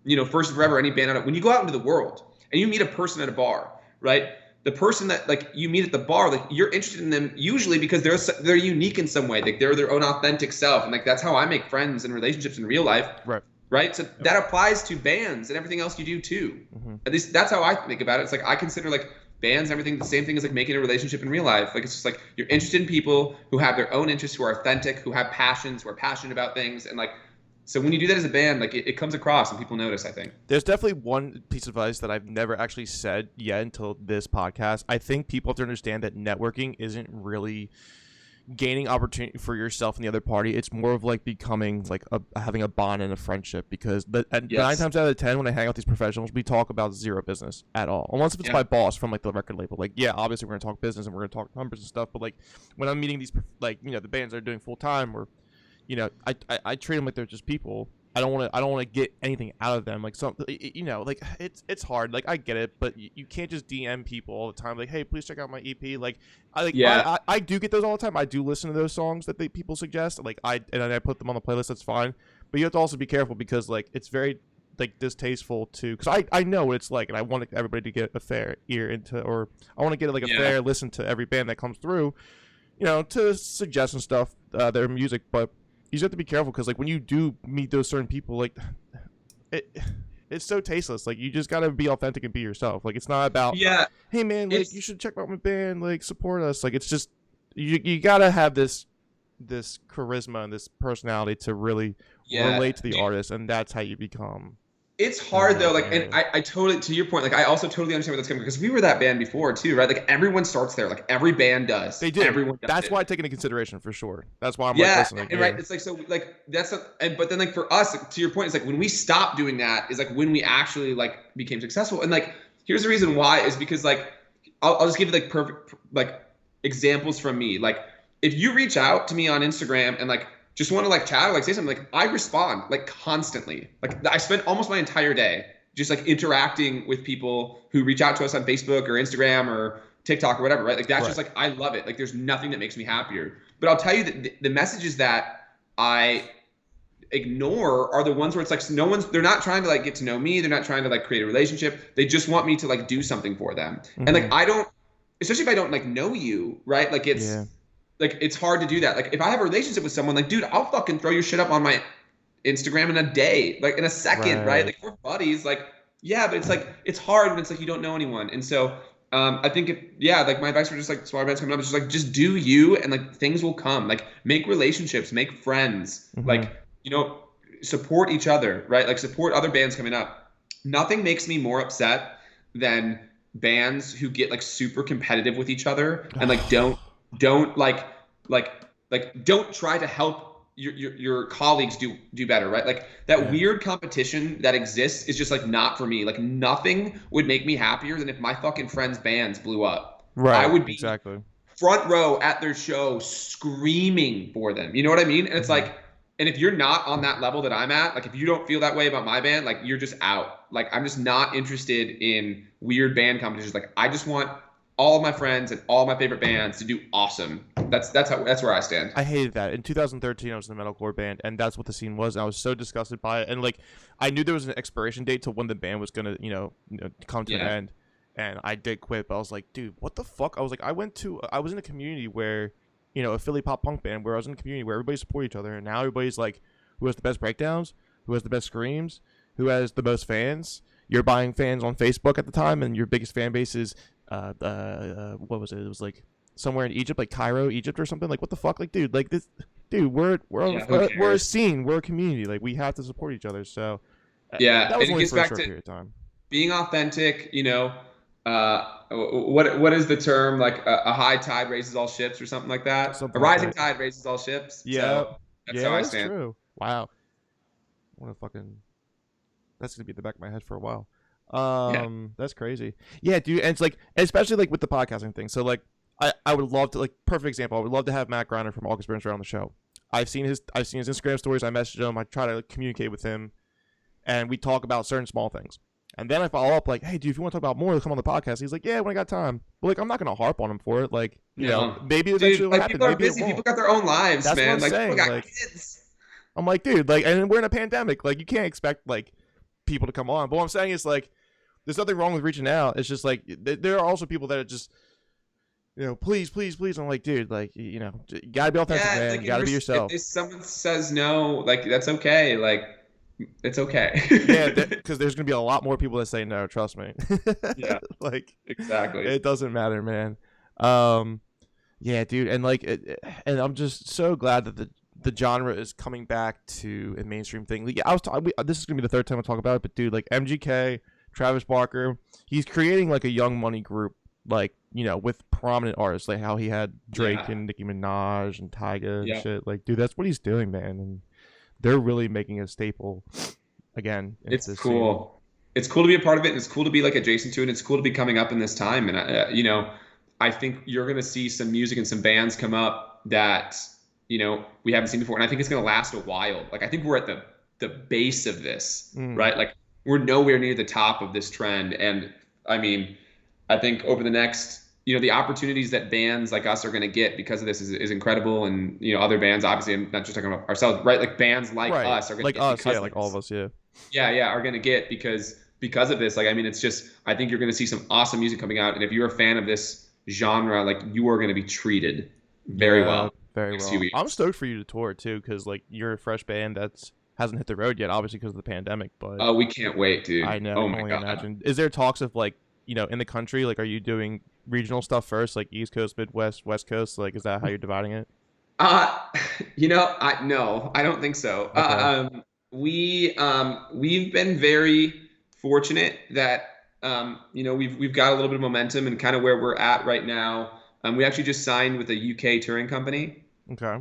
you know, First and Forever, any band out of it. When you go out into the world and you meet a person at a bar, right? The person that like you meet at the bar, like you're interested in them usually because they're unique in some way. Like they're their own authentic self, and like that's how I make friends and relationships in real life. Right. So that applies to bands and everything else you do too. At least that's how I think about it. It's like I consider like bands and everything the same thing as like making a relationship in real life. Like it's just like you're interested in people who have their own interests, who are authentic, who have passions, who are passionate about things, and like so when you do that as a band, like it comes across and people notice. I think there's definitely one piece of advice that I've never actually said yet until this podcast. I think people have to understand that networking isn't really gaining opportunity for yourself and the other party. It's more of like becoming like having a bond and a friendship, because 9 times out of 10 when I hang out with these professionals, we talk about zero business at all, unless if it's my boss from like the record label. Like obviously we're gonna talk business and we're gonna talk numbers and stuff, but like when I'm meeting these like, you know, the bands that are doing full time, or you know, I treat them like they're just people. I don't want to get anything out of them. Like you know, like it's hard. Like I get it, but you can't just DM people all the time. Like, hey, please check out my EP. Like I do get those all the time. I do listen to those songs that people suggest. Like I put them on the playlist. That's fine. But you have to also be careful, because like it's very like distasteful to, because I know what it's like, and I want everybody to get a fair ear into, or I want to get like a fair listen to every band that comes through, you know, to suggest and stuff, their music. But you just have to be careful, because like when you do meet those certain people, like it's so tasteless. Like you just gotta be authentic and be yourself. Like it's not about hey man, like you should check out my band, like support us. Like it's just you gotta have this charisma and this personality to really relate to the artist, and that's how you become. It's hard though, like, and I totally, to your point, like I also totally understand where that's coming from, because we were that band before too, right? Like everyone starts there, like every band does. They do. Everyone does. That's why I take into consideration for sure. That's why I'm like listening. And right, it's like, so like but then like for us, to your point, it's like when we stopped doing that is like when we actually like became successful. And like here's the reason why is because like I'll just give you like perfect, like examples from me. Like if you reach out to me on Instagram and like just want to like chat or like say something, like I respond like constantly. Like I spend almost my entire day just like interacting with people who reach out to us on Facebook or Instagram or TikTok or whatever, right? Like that's just like, I love it. Like there's nothing that makes me happier. But I'll tell you that the messages that I ignore are the ones where it's like they're not trying to like get to know me. They're not trying to like create a relationship. They just want me to like do something for them. And like I don't, especially if I don't like know you, right? Like it's hard to do that. Like if I have a relationship with someone, like dude, I'll fucking throw your shit up on my Instagram in a day, like in a second, right? Like we're buddies, like yeah, but it's like it's hard when it's like you don't know anyone. And so I think like my advice for just like smaller bands coming up is just like just do you, and like things will come. Like make relationships, make friends, like support each other, right? Like support other bands coming up. Nothing makes me more upset than bands who get like super competitive with each other and like don't don't try to help your colleagues do better, right? Like that weird competition that exists is just like not for me. Like nothing would make me happier than if my fucking friends' bands blew up. Right. I would be front row at their show screaming for them. You know what I mean? And it's like, and if you're not on that level that I'm at, like if you don't feel that way about my band, like you're just out. Like I'm just not interested in weird band competitions. Like I just want all of my friends and all my favorite bands to do awesome. That's where I stand. I hated that. In 2013, I was in a metalcore band, and that's what the scene was. And I was so disgusted by it. And like, I knew there was an expiration date to when the band was gonna, come to an end. And I did quit, but I was like, dude, what the fuck? I was like, I was in a community where, a Philly pop punk band where I was in a community where everybody supported each other, and now everybody's like, who has the best breakdowns, who has the best screams, who has the most fans. You're buying fans on Facebook at the time, and your biggest fan base is what was it? It was like somewhere in Egypt, like Cairo, Egypt or something. Like what the fuck? Like dude, like this, dude, we're a scene, we're a community. Like we have to support each other. So that was only for a short period of time. Being authentic, what is the term? Like a high tide raises all ships or something like that. A rising tide raises all ships. Yeah, so that's how I stand. True. Wow, that's gonna be at the back of my head for a while. That's crazy. Yeah, dude, and it's like, especially like with the podcasting thing. So like, I would love to, like, perfect example. I would love to have Matt Griner from August Burns on the show. I've seen his Instagram stories. I message him. I try to communicate with him, and we talk about certain small things. And then I follow up like, hey, dude, if you want to talk about more, come on the podcast. He's like, yeah, when I got time. But like, I'm not gonna harp on him for it. Like, maybe eventually will happen. People are maybe busy. People got their own lives, That's man. What I'm saying. People got like, kids. I'm like, dude, like, and we're in a pandemic. Like, you can't expect like people to come on. But what I'm saying is like, there's nothing wrong with reaching out. It's just like there are also people that are just, please. I'm like, dude, like, you gotta be authentic, man. Like, you gotta be yourself. If someone says no, like, that's okay. Like, it's okay. Yeah, because there's gonna be a lot more people that say no. Trust me. Yeah. Like, exactly. It doesn't matter, man. Yeah, dude, and like, and I'm just so glad that the genre is coming back to a mainstream thing. Like, this is gonna be the third time I talk about it, but dude, like MGK, Travis Barker, he's creating like a Young Money group, like, with prominent artists, like how he had Drake and Nicki Minaj and Tyga and shit. Like, dude, that's what he's doing, man. And they're really making a staple again. It's cool. Scene. It's cool to be a part of it. And it's cool to be like adjacent to it. And it's cool to be coming up in this time. And I think you're gonna see some music and some bands come up that we haven't seen before. And I think it's gonna last a while. Like I think we're at the base of this, right? Like we're nowhere near the top of this trend. And I mean, I think over the next, the opportunities that bands like us are going to get because of this is incredible. And, other bands, obviously, I'm not just talking about ourselves, right? Like bands like us are going to get. Like us, yeah, like all of us, yeah. Yeah, are going to get because of this. Like, I mean, it's just, I think you're going to see some awesome music coming out. And if you're a fan of this genre, like you are going to be treated very well. Very well. I'm stoked for you to tour too, because like you're a fresh band that's hasn't hit the road yet, obviously because of the pandemic. But we can't wait, dude. I know. Oh I my can only God. imagine. Is there talks of like, in the country, like, are you doing regional stuff first, like East Coast, Midwest, West Coast? Like, is that how you're dividing it? No, I don't think so. Okay. We've been very fortunate that we've got a little bit of momentum and kind of where we're at right now. We actually just signed with a UK touring company. Okay.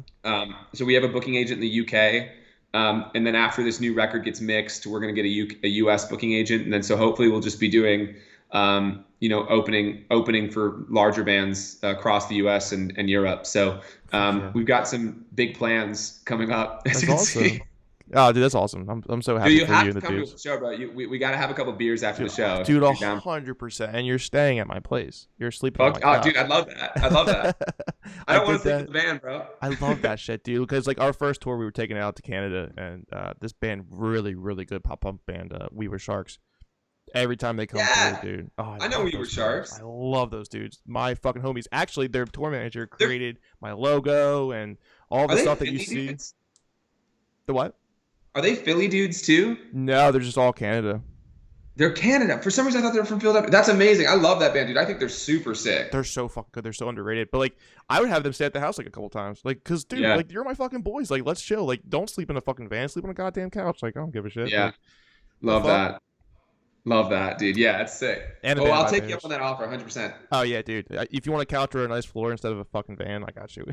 So we have a booking agent in the UK. And then after this new record gets mixed, we're going to get a US booking agent. And then so hopefully we'll just be doing opening for larger bands across the U.S. and Europe. So Fuck yeah. we've got some big plans coming up, as That's you can awesome. see. Oh, dude, that's awesome. I'm so Dude, happy you for you have and to the come to dudes. the show, bro. We got to have a couple beers after Dude, the show. dude, If you're down. 100%. And you're staying at my place. You're sleeping on Fuck, my oh, dude, couch. I love that. I love that. I I don't want did to sleep with that. the band, bro. I love that shit, dude. Because like our first tour, we were taken out to Canada, and this band, really, really good pop punk band, We Were Sharks. Every time they come through, Yeah, dude. Oh, I I know love we were those dudes. sharks. I love those dudes. My fucking homies. Actually, their tour manager They're, created my logo and all are the they stuff that you Philly see. dudes? The what? Are they Philly dudes too? No, they're just all Canada. They're Canada. For some reason, I thought they were from Philadelphia. That's amazing. I love that band, dude. I think they're super sick. They're so fucking good. They're so underrated. But like, I would have them stay at the house like a couple times. Like, cause dude, Yeah, like you're my fucking boys. Like, let's chill. Like, don't sleep in a fucking van. Sleep on a goddamn couch. Like, I don't give a shit. yeah. Like, the Love fuck. that. Love that, dude. Yeah, it's sick. And the Oh, band I'll by take you up on Bears. that offer, 100%. Oh yeah, dude. If you want a couch or a nice floor instead of a fucking van, I got you.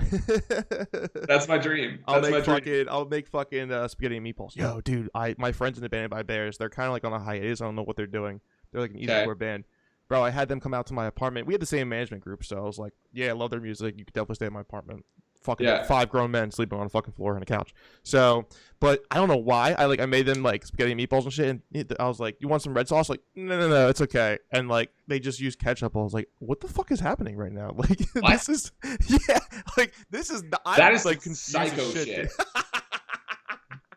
That's my dream. I'll That's make my dream. fucking spaghetti and meatballs. Yo, dude, my friends in the band by Bears, they're kind of like on a hiatus. I don't know what they're doing. They're like an Okay. easycore band. Bro, I had them come out to my apartment. We had the same management group, so I was like, yeah, I love their music. You could definitely stay at my apartment. Fucking Yeah. 5 grown men sleeping on a fucking floor and a couch. So, but I don't know why. I made them like spaghetti and meatballs and shit. And I was like, you want some red sauce? Like, no, it's okay. And like they just used ketchup. I was like, what the fuck is happening right now? Like What? this is yeah. Like this is That is like some confused as psycho shit. shit.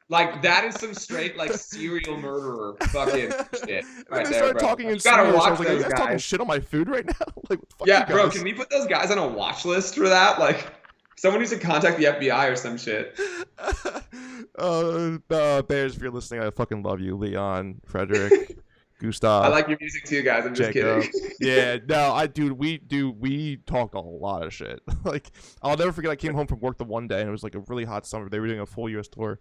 Like that is some straight like serial murderer fucking shit And right they there, started bro. talking in You gotta Spanish. I watch was like, are you those guys talking guys. shit on my food right now? Like, what the fuck, Yeah, you bro. guys? Can we put those guys on a watch list for that? Like, someone needs to contact the FBI or some shit. Bears, if you're listening, I fucking love you, Leon, Frederick, I Gustav, like your music too, guys. I'm just Jacob. kidding. Yeah, no, we talked a lot of shit. Like, I'll never forget. I came home from work the one day, and it was like a really hot summer. They were doing a full U.S. tour.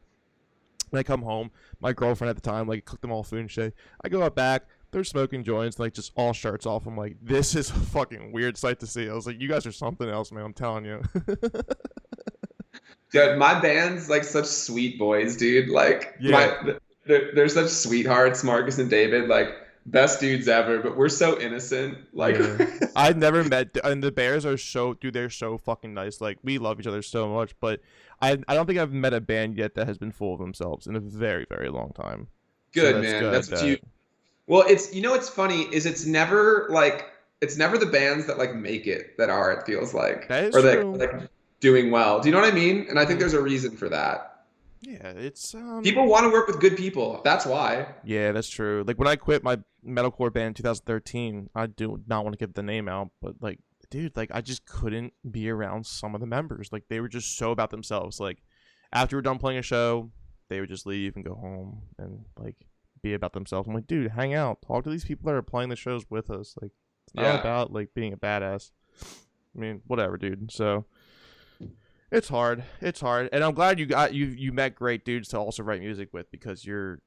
And I come home, my girlfriend at the time like cooked them all food and shit. I go out back, they're smoking joints, like just all shirts off. I'm like, this is a fucking weird sight to see. I was like, you guys are something else, man. I'm telling you. Dude, my band's like such sweet boys, dude. Like Yeah. they're such sweethearts, Marcus and David. Like best dudes ever. But we're so innocent. Like Yeah. I've never met, and the Bears are so, dude, they're so fucking nice. Like, we love each other so much, but I don't think I've met a band yet that has been full of themselves in a very, very long time. So good, that's man. good That's what that, you. Well, it's what's funny is it's never the bands that like make it that are, it feels like, that is or that true. like doing well. Do you know what I mean? And I think Mhm. there's a reason for that. Yeah, it's, People want to work with good people. That's why. yeah, that's true. Like, when I quit my metalcore band in 2013, I do not want to give the name out, but like, dude, like, I just couldn't be around some of the members. Like, they were just so about themselves. Like, after we're done playing a show, they would just leave and go home and like be about themselves. I'm like, dude, hang out, talk to these people that are playing the shows with us. Like, it's not Yeah. about like being a badass. I mean, whatever, dude. So it's hard. It's hard, and I'm glad you met great dudes to also write music with, because you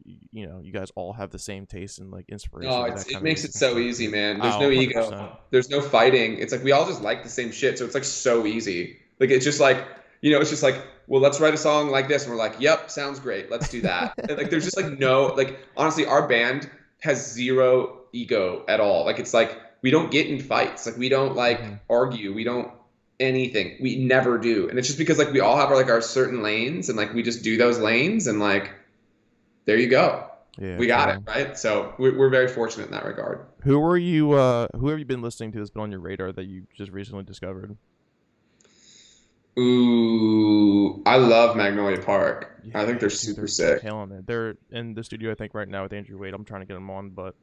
guys all have the same taste and like inspiration. Oh, for that it kind of makes it music and so stuff, easy, dude. man. There's Oh, no 100%. ego. There's no fighting. It's like we all just like the same shit. So it's like so easy. Like it's just like, it's just like, well, let's write a song like this. And we're like, yep, sounds great. Let's do that. And like there's just like no, like honestly, our band has zero ego at all. Like it's like we don't get in fights. Like we don't like Mhm. argue. We don't anything. We never do. And it's just because like we all have our certain lanes and like we just do those lanes and like there you go. Yeah, We got it, true. right? So we're very fortunate in that regard. Who have you been listening to that's been on your radar that you just recently discovered? Ooh, I love Magnolia Park. I think they're dude, super they're sick. killing it. They're in the studio, I think, right now with Andrew Wade. I'm trying to get them on, but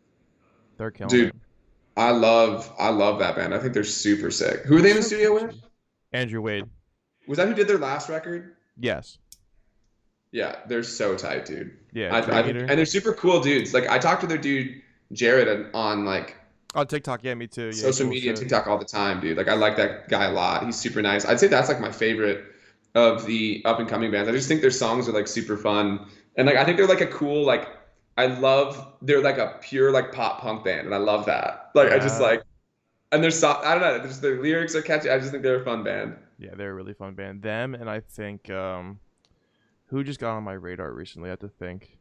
they're killing Dude, it. I love that band. I think they're super sick. Who are they in the So studio with? catchy. Andrew Wade. Was that who did their last record? Yes. Yeah, they're so tight, dude. Yeah. Dream Eater. And they're super cool dudes. Like I talked to their dude Jared on like On TikTok, yeah, me too. Yeah, social cool media, shit. TikTok all the time, dude. Like I like that guy a lot. He's super nice. I'd say that's like my favorite of the up and coming bands. I just think their songs are like super fun. And like I think they're like a cool like they're like a pure like pop punk band and I love that. Like I just Yeah. like and I don't know, just their lyrics are catchy. I just think they're a fun band. Yeah, they're a really fun band. Them, and I think who just got on my radar recently? I have to think.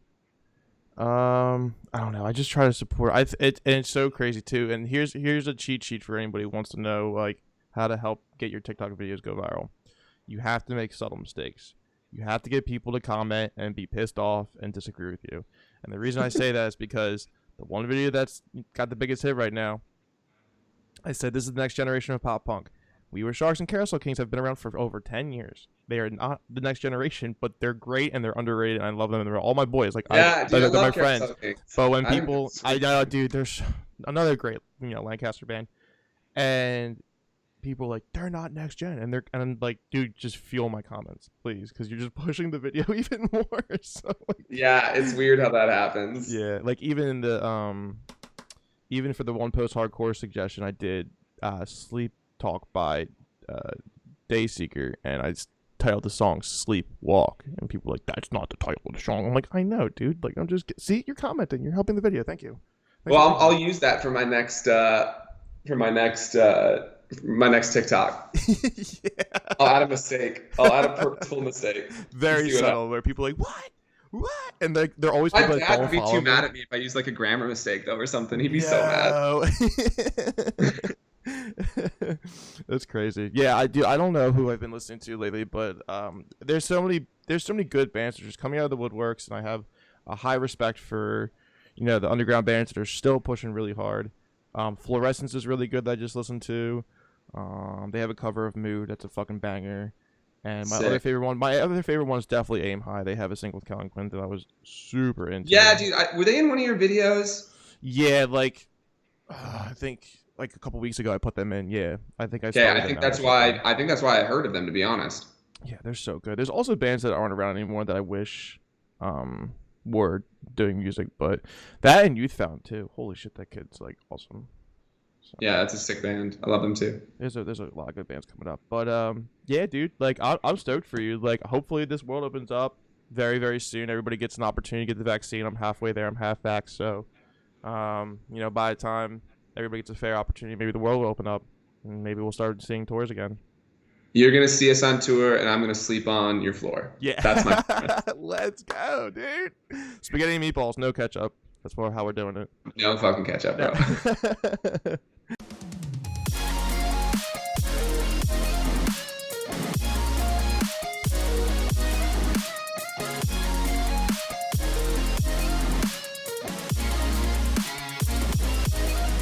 I don't know. I just try to support. And it's so crazy too. And here's a cheat sheet for anybody who wants to know like how to help get your TikTok videos go viral. You have to make subtle mistakes. You have to get people to comment and be pissed off and disagree with you. And the reason I say that is because the one video that's got the biggest hit right now, I said this is the next generation of pop punk. We Were Sharks and Carousel Kings have been around for over 10 years. They are not the next generation, but they're great and they're underrated. And I love them. And they're all my boys. Like, Yeah, dude, I they're my love friends. Carousel Kings. But when I think people, it's I know, dude, there's another great, Lancaster band, and people are like, they're not next gen, and I'm like, dude, just fuel my comments, please, because you're just pushing the video even more. So like, Yeah, it's weird how that happens. yeah, like even in the even for the one post hardcore suggestion, I did Sleep Talk by Dayseeker, and I titled the song Sleep Walk, and people were like, that's not the title of the song. I'm like, I know, dude, like I'm just see, you're commenting, you're helping the video, thank you. Thanks Well, I'll use that for my next my next TikTok. yeah. I'll add a mistake. I'll add a purposeful mistake. Very See what subtle, where people are like, what, and like they're always My people like, dad don't would be follow too me. mad at me if I used like a grammar mistake though or something. He'd be so mad. That's crazy. Yeah, I do. I don't know who I've been listening to lately, but there's so many good bands that are just coming out of the woodworks, and I have a high respect for the underground bands that are still pushing really hard. Fluorescence is really good that I just listened to. They have a cover of Mood that's a fucking banger. And my Sick. other favorite one is definitely Aim High. They have a single with Kellen Quinn that I was super into. Yeah, dude. Were they in one of your videos? Yeah, like I think like a couple weeks ago I put them in. Yeah, I think I. Yeah, I think that's why I heard of them, to be honest. Yeah, they're so good. There's also bands that aren't around anymore that I wish were doing music, but that and Youth Found too. Holy shit, that kid's like awesome. So, Yeah, that's a sick band. I love them too. there's a lot of good bands coming up, but yeah, dude, like I'm stoked for you. Like hopefully this world opens up very very soon. Everybody gets an opportunity to get the vaccine. I'm halfway there. I'm half vax, so by the time everybody gets a fair opportunity, maybe the world will open up and maybe we'll start seeing tours again. You're gonna see us on tour, and I'm gonna sleep on your floor. Yeah, That's my. let's go, dude. Spaghetti and meatballs, no ketchup. That's how we're doing it. No fucking catch up, bro.